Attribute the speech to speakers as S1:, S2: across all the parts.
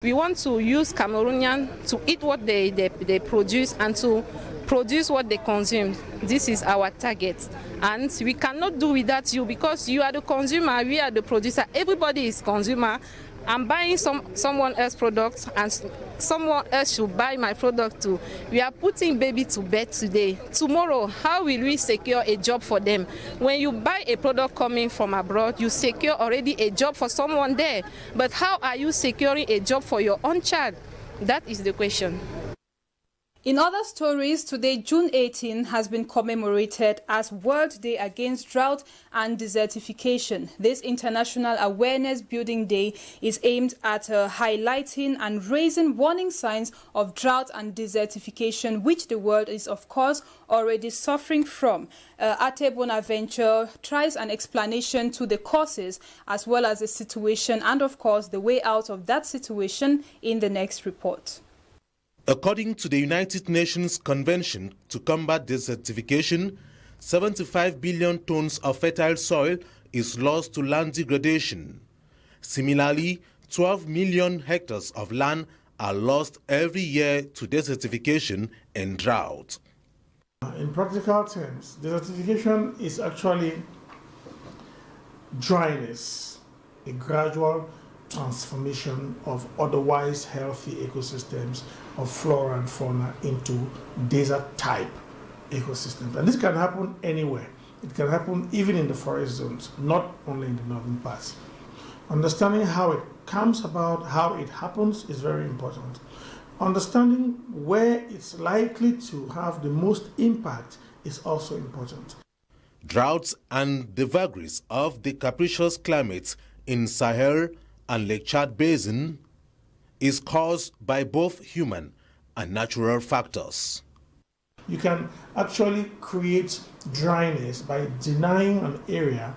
S1: We want to use Cameroonian to eat what they produce and to produce what they consume. This is our target. And we cannot do without you because you are the consumer, we are the producer. Everybody is consumer. I'm buying someone else's product and someone else should buy my product too. We are putting baby to bed today. Tomorrow, how will we secure a job for them? When you buy a product coming from abroad, you secure already a job for someone there. But how are you securing a job for your own child? That is the question.
S2: In other stories, today, June 18, has been commemorated as World Day Against Drought and Desertification. This International Awareness Building Day is aimed at highlighting and raising warning signs of drought and desertification, which the world is, of course, already suffering from. Ate Bonaventure tries an explanation to the causes as well as the situation and, of course, the way out of that situation in the next report.
S3: According to the United Nations Convention to Combat Desertification, 75 billion tons of fertile soil is lost to land degradation. Similarly, 12 million hectares of land are lost every year to desertification and drought.
S4: In practical terms, desertification is actually dryness, a gradual transformation of otherwise healthy ecosystems of flora and fauna into desert-type ecosystems. And this can happen anywhere. It can happen even in the forest zones, not only in the northern parts. Understanding how it comes about, how it happens is very important. Understanding where it's likely to have the most impact is also important.
S3: Droughts and the vagaries of the capricious climates in Sahel and Lake Chad Basin is caused by both human and natural factors.
S4: You can actually create dryness by denying an area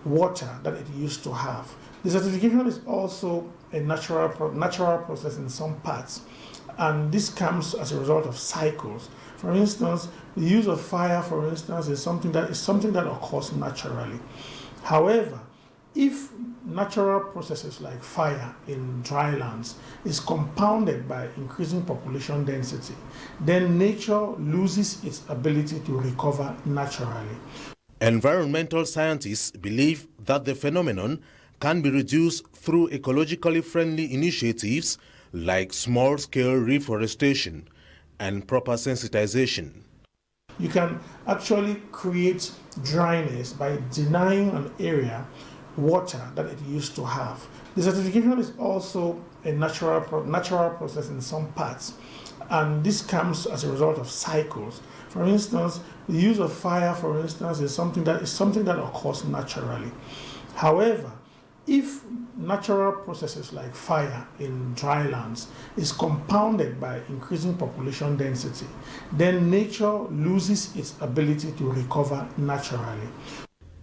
S4: water that it used to have. Desertification is also a natural process in some parts, and this comes as a result of cycles. For instance, the use of fire, for instance, is something that occurs naturally. However, if natural processes like fire in dry lands is compounded by increasing population density, then nature loses its ability to recover naturally.
S3: Environmental scientists believe that the phenomenon can be reduced through ecologically friendly initiatives like small-scale reforestation and proper sensitization.
S4: You can actually create dryness by denying an area water that it used to have. Desertification is also a natural process in some parts, and this comes as a result of cycles. For instance, the use of fire, for instance, is something that occurs naturally. However, if natural processes like fire in dry lands is compounded by increasing population density, then nature loses its ability to recover naturally.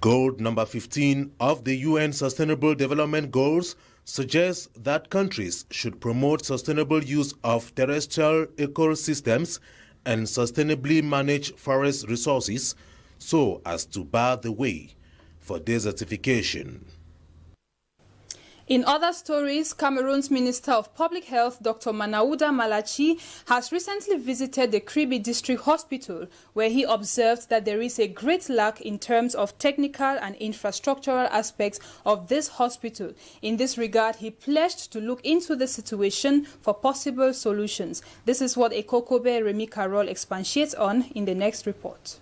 S3: Goal number 15 of the UN Sustainable Development Goals suggests that countries should promote sustainable use of terrestrial ecosystems and sustainably manage forest resources so as to bar the way for desertification.
S2: In other stories, Cameroon's Minister of Public Health, Dr. Manauda Malachi, has recently visited the Kribi District Hospital, where he observed that there is a great lack in terms of technical and infrastructural aspects of this hospital. In this regard, he pledged to look into the situation for possible solutions. This is what Ekokobe Remy Carroll expatiates on in the next report.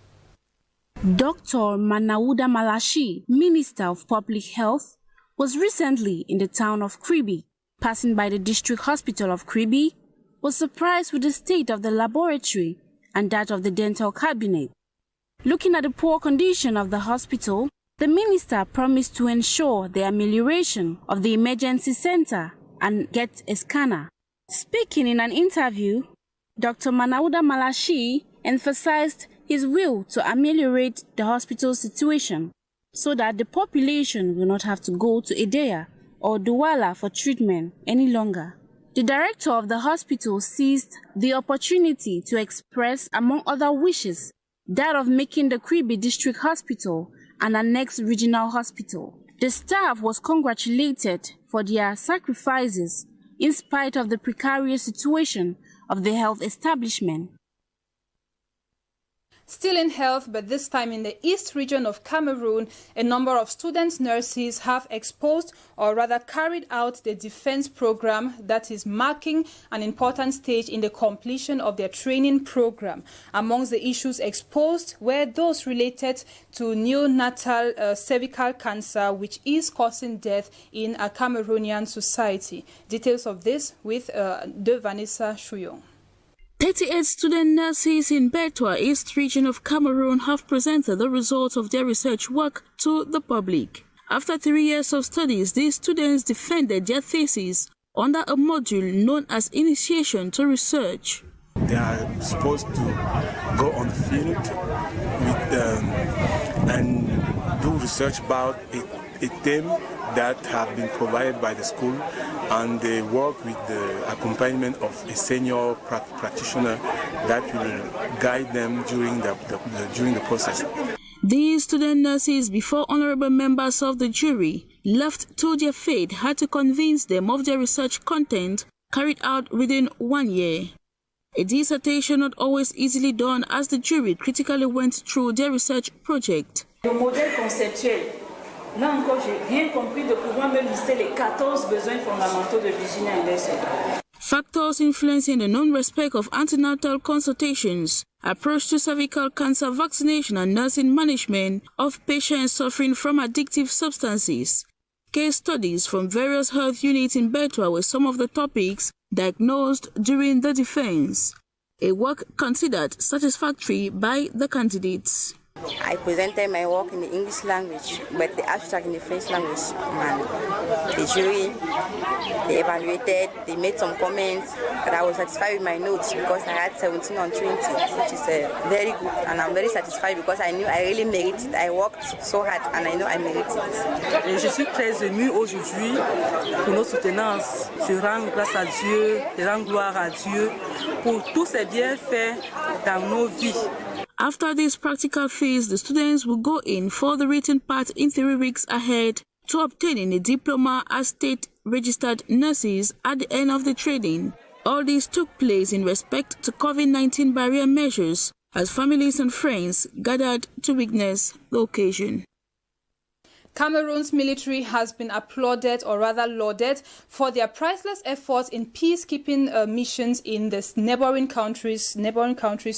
S5: Dr. Manauda Malachi, Minister of Public Health, was recently in the town of Kribi. Passing by the district hospital of Kribi, was surprised with the state of the laboratory and that of the dental cabinet. Looking at the poor condition of the hospital, the minister promised to ensure the amelioration of the emergency center and get a scanner. Speaking in an interview, Dr. Manauda Malachi emphasized his will to ameliorate the hospital situation, so that the population will not have to go to Edea or DOUALA for treatment any longer. The director of the hospital seized the opportunity to express, among other wishes, that of making the Kribi District Hospital an annexed regional hospital. The staff was congratulated for their sacrifices in spite of the precarious situation of the health establishment.
S2: Still in health, but this time in the east region of Cameroon, a number of student nurses have exposed, or rather carried out, the defense program that is marking an important stage in the completion of their training program. Amongst the issues exposed were those related to neonatal cervical cancer, which is causing death in a Cameroonian society. Details of this with Vanessa Shuyong.
S5: 38 student nurses in Betua, East region of Cameroon, have presented the results of their research work to the public. After 3 years of studies, these students defended their thesis under a module known as Initiation to Research.
S6: They are supposed to go on the field and do research about a theme that have been provided by the school, and they work with the accompaniment of a senior practitioner that will guide them during the process.
S5: These student nurses, before honorable members of the jury left to their fate, had to convince them of their research content carried out within 1 year. A dissertation not always easily done, as the jury critically went through their research project.
S7: Le modèle conceptuel. Là encore, j'ai bien compris de pouvoir me lister les 14 besoins fondamentaux de Virginie Anderson.
S5: Factors influencing the non-respect of antenatal consultations, approach to cervical cancer vaccination and nursing management of patients suffering from addictive substances. Case studies from various health units in Betua were some of the topics diagnosed during the defense, a work considered satisfactory by the candidates.
S8: I presented my work in the English language, but the abstract in the French language. The jury, they evaluated, they made some comments, but I was satisfied with my notes because I had 17 on 20, which is very good, and I'm very satisfied because I knew I really made it. I worked so hard, and I know I made it.
S9: Et je suis très émue aujourd'hui pour nos soutenances. Je rends grâce à Dieu, je rends gloire à Dieu pour tous ces bienfaits dans nos vies.
S5: After this practical phase, the students will go in for the written part in 3 weeks ahead to obtaining a diploma as state-registered nurses at the end of the training. All this took place in respect to COVID-19 barrier measures, as families and friends gathered to witness the occasion.
S2: Cameroon's military has been applauded, or rather lauded, for their priceless efforts in peacekeeping missions in the neighboring countries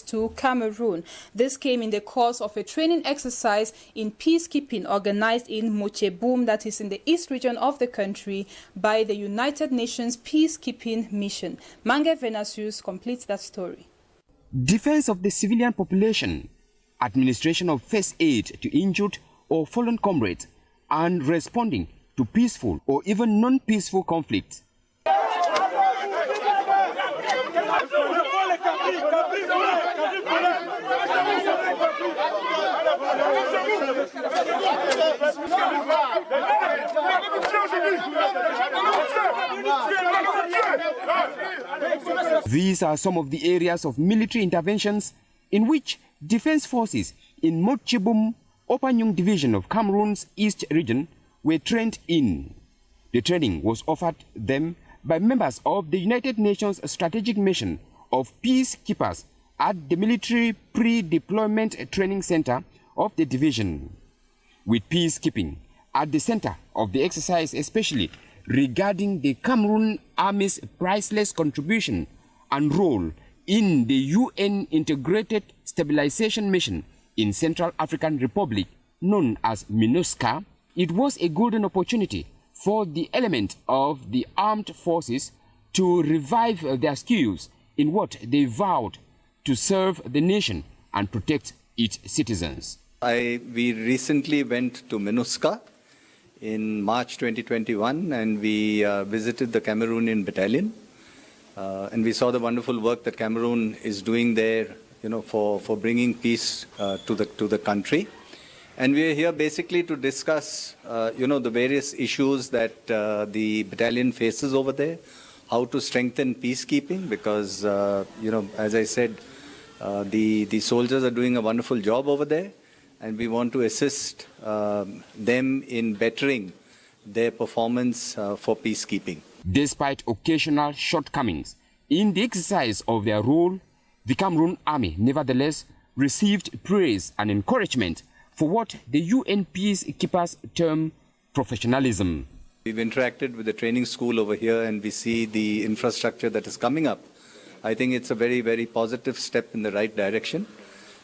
S2: to Cameroon. This came in the course of a training exercise in peacekeeping organized in Mourning, that is in the east region of the country, by the United Nations Peacekeeping Mission. Mange Venasius completes that story.
S10: Defense of the civilian population, administration of first aid to injured or fallen comrades, and responding to peaceful or even non-peaceful conflicts. These are some of the areas of military interventions in which defense forces in Mourning, Opanyung division of Cameroon's East region were trained in. The training was offered them by members of the United Nations Strategic Mission of Peacekeepers at the Military Pre-Deployment Training Center of the division. With peacekeeping at the center of the exercise, especially regarding the Cameroon Army's priceless contribution and role in the UN Integrated Stabilization Mission in Central African Republic, known as MINJEC'S, it was a golden opportunity for the element of the armed forces to revive their skills in what they vowed to serve the nation and protect its citizens.
S11: We recently went to MINJEC'S in March 2021, and we visited the Cameroonian battalion, and we saw the wonderful work that Cameroon is doing there, for bringing peace to the country. And we are here basically to discuss, the various issues that the battalion faces over there, how to strengthen peacekeeping, because, as I said, the soldiers are doing a wonderful job over there, and we want to assist them in bettering their performance for peacekeeping.
S10: Despite occasional shortcomings in the exercise of their role, the Cameroon Army nevertheless received praise and encouragement for what the UN peacekeepers term professionalism.
S11: We've interacted with the training school over here and we see the infrastructure that is coming up. I think it's a very, very positive step in the right direction.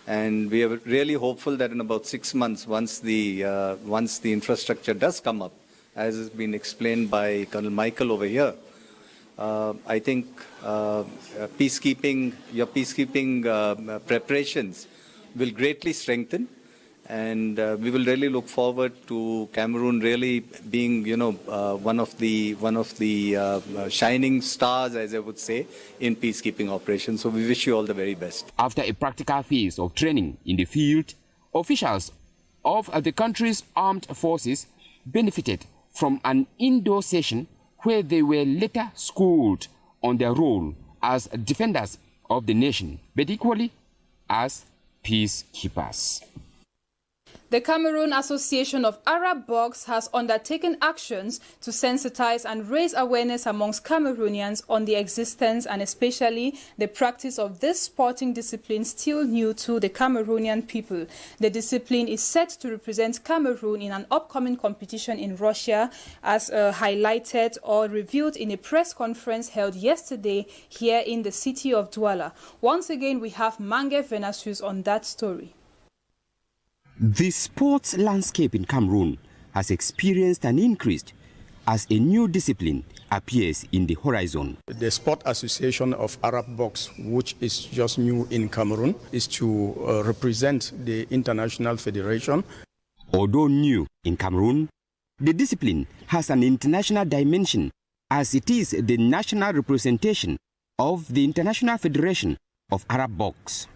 S11: And we are really hopeful that in about 6 months, once the infrastructure does come up, as has been explained by Colonel Michael over here, I think your peacekeeping preparations will greatly strengthen. And we will really look forward to Cameroon really being, one of the shining stars, as I would say, in peacekeeping operations. So we wish you all the very best.
S10: After a practical phase of training in the field, officials of the country's armed forces benefited from an indoor session where they were later schooled on their role as defenders of the nation, but equally as peacekeepers.
S2: The Cameroon Association of Arab Blocs has undertaken actions to sensitize and raise awareness amongst Cameroonians on the existence and especially the practice of this sporting discipline still new to the Cameroonian people. The discipline is set to represent Cameroon in an upcoming competition in Russia, as highlighted or revealed in a press conference held yesterday here in the city of Douala. Once again, we have Mange Venasius on that story.
S10: The sports landscape in Cameroon has experienced an increase as a new discipline appears in the horizon.
S12: The Sport Association of Arab Blocs, which is just new in Cameroon, is to represent the International Federation.
S10: Although new in Cameroon, the discipline has an international dimension as it is the national representation of the International Federation of Arab Blocs.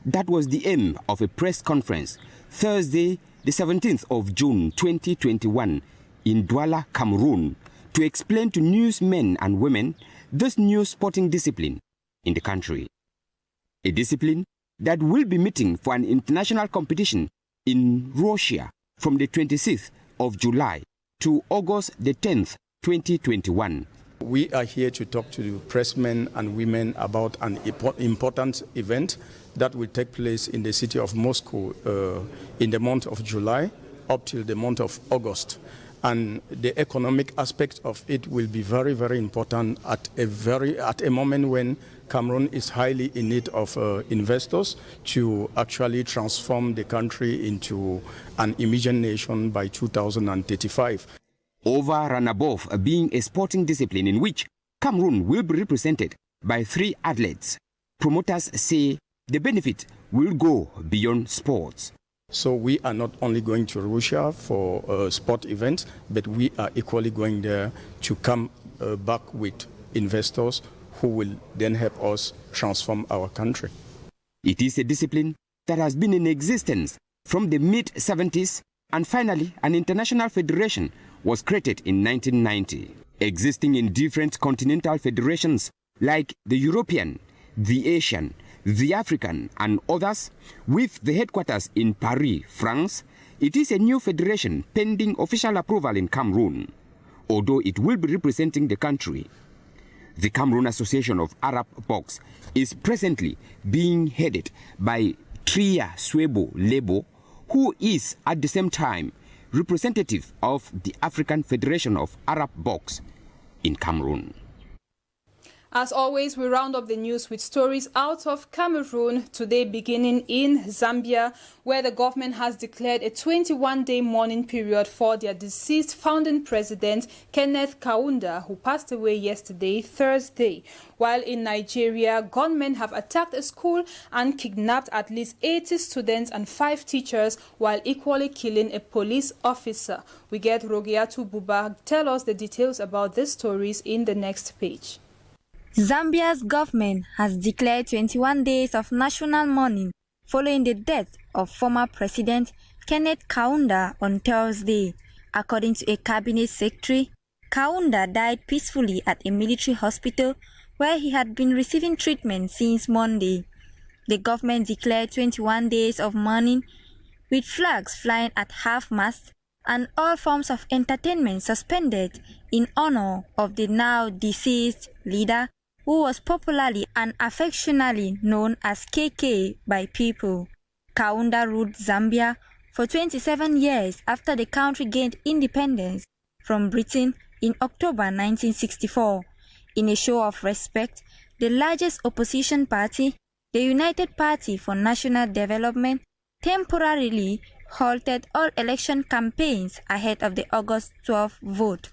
S10: That was the aim of a press conference Thursday, the 17th of June 2021 in Douala, Cameroon, to explain to newsmen and women this new sporting discipline in the country. A discipline that will be meeting for an international competition in Russia from the 26th of July to August the 10th, 2021.
S12: We are here to talk to the pressmen and women about an important event that will take place in the city of Moscow in the month of July up till the month of August. And the economic aspect of it will be very, very important at a moment when Cameroon is highly in need of investors to actually transform the country into an emerging nation by 2035.
S10: Over and above being a sporting discipline in which Cameroon will be represented by 3 athletes, promoters say the benefit will go beyond sports.
S12: So we are not only going to Russia for sport events, but we are equally going there to come back with investors who will then help us transform our country.
S10: It is a discipline that has been in existence from the mid-70s, and finally an international federation was created in 1990, existing in different continental federations like the European, the Asian, the African and others, with the headquarters in Paris, France. It is a new federation pending official approval in Cameroon, although it will be representing the country. The Cameroon Association of Arab Blocs is presently being headed by Tria Swebo Lebo, who is at the same time representative of the African Federation of Arab Blocs in Cameroon.
S2: As always, we round up the news with stories out of Cameroon, today beginning in Zambia, where the government has declared a 21-day mourning period for their deceased founding president, Kenneth Kaunda, who passed away yesterday, Thursday. While in Nigeria, gunmen have attacked a school and kidnapped at least 80 students and 5 teachers, while equally killing a police officer. We get Rogiatu Buba tell us the details about these stories in the next page.
S13: Zambia's government has declared 21 days of national mourning following the death of former President Kenneth Kaunda on Thursday. According to a cabinet secretary, Kaunda died peacefully at a military hospital where he had been receiving treatment since Monday. The government declared 21 days of mourning with flags flying at half-mast and all forms of entertainment suspended in honor of the now deceased leader, who was popularly and affectionately known as KK by people. Kaunda ruled Zambia for 27 years after the country gained independence from Britain in October 1964. In a show of respect, the largest opposition party, the United Party for National Development, temporarily halted all election campaigns ahead of the August 12 vote.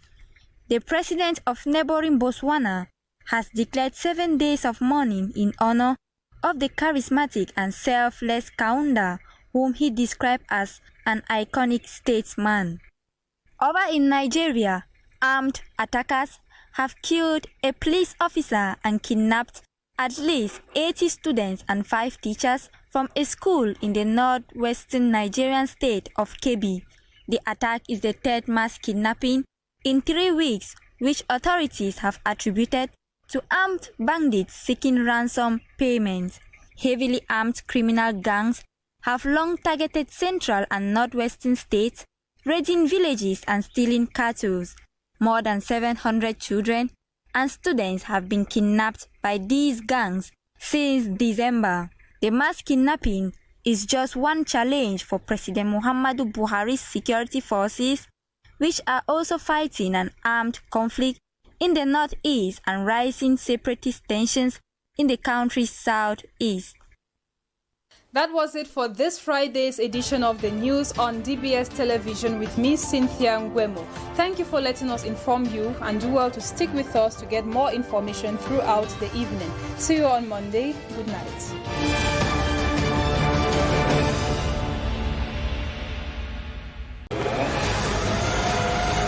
S13: The president of neighboring Botswana has declared 7 days of mourning in honor of the charismatic and selfless Kaunda, whom he described as an iconic statesman. Over in Nigeria, armed attackers have killed a police officer and kidnapped at least 80 students and 5 teachers from a school in the northwestern Nigerian state of Kebbi. The attack is the 3rd mass kidnapping in 3 weeks, which authorities have attributed to armed bandits seeking ransom payments. Heavily armed criminal gangs have long targeted central and northwestern states, raiding villages and stealing cattle. More than 700 children and students have been kidnapped by these gangs since December. The mass kidnapping is just one challenge for President Muhammadu Buhari's security forces, which are also fighting an armed conflict in the northeast and rising separatist tensions in the country's southeast.
S2: That was it for this Friday's edition of the news on DBS Television with me, Cynthia Ngwemo. Thank you for letting us inform you, and do well to stick with us to get more information throughout the evening. See you on Monday. Good night.